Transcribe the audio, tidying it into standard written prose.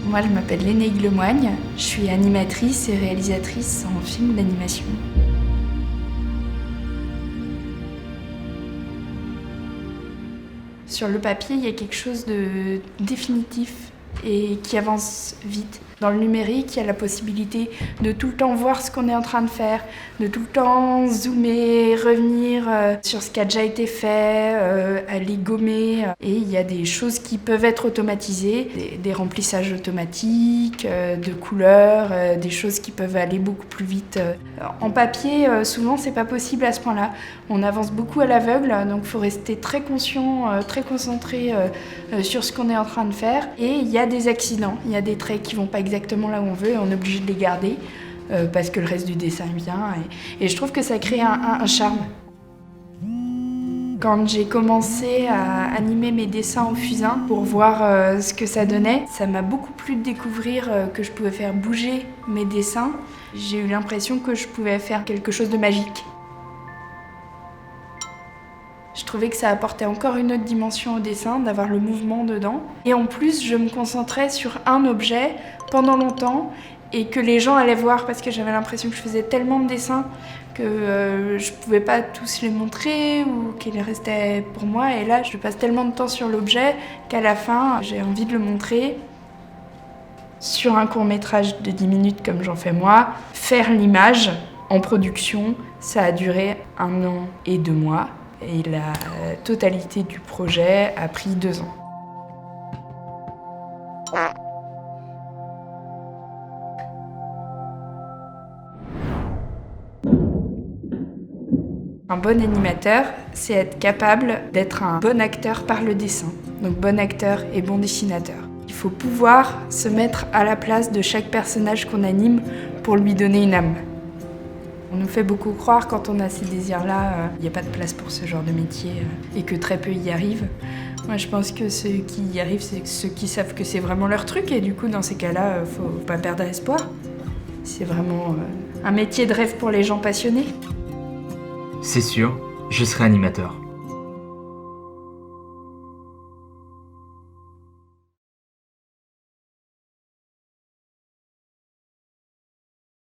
Moi, je m'appelle Lénaïque Lemoigne, je suis animatrice et réalisatrice en film d'animation. Sur le papier, il y a quelque chose de définitif et qui avance vite. Dans le numérique, il y a la possibilité de tout le temps voir ce qu'on est en train de faire, de tout le temps zoomer, revenir sur ce qui a déjà été fait, aller gommer. Et il y a des choses qui peuvent être automatisées, des remplissages automatiques, de couleurs, des choses qui peuvent aller beaucoup plus vite. En papier, souvent, c'est pas possible à ce point-là. On avance beaucoup à l'aveugle, donc il faut rester très conscient, très concentré sur ce qu'on est en train de faire. Et il y a des accidents, il y a des traits qui vont pas exactement là où on veut et on est obligé de les garder parce que le reste du dessin est bien. Et je trouve que ça crée un charme. Quand j'ai commencé à animer mes dessins au fusain pour voir ce que ça donnait, ça m'a beaucoup plu de découvrir que je pouvais faire bouger mes dessins. J'ai eu l'impression que je pouvais faire quelque chose de magique. Je trouvais que ça apportait encore une autre dimension au dessin, d'avoir le mouvement dedans. Et en plus, je me concentrais sur un objet pendant longtemps et que les gens allaient voir parce que j'avais l'impression que je faisais tellement de dessins que je pouvais pas tous les montrer ou qu'ils restaient pour moi. Et là, je passe tellement de temps sur l'objet qu'à la fin, j'ai envie de le montrer. Sur un court-métrage de 10 minutes comme j'en fais moi, faire l'image en production, ça a duré 1 an et 2 mois. Et la totalité du projet a pris 2 ans. Un bon animateur, c'est être capable d'être un bon acteur par le dessin. Donc bon acteur et bon dessinateur. Il faut pouvoir se mettre à la place de chaque personnage qu'on anime pour lui donner une âme. On nous fait beaucoup croire quand on a ces désirs-là, il n'y a pas de place pour ce genre de métier et que très peu y arrivent. Moi, je pense que ceux qui y arrivent, c'est ceux qui savent que c'est vraiment leur truc et du coup, dans ces cas-là, faut pas perdre espoir. C'est vraiment un métier de rêve pour les gens passionnés. C'est sûr, je serai animateur.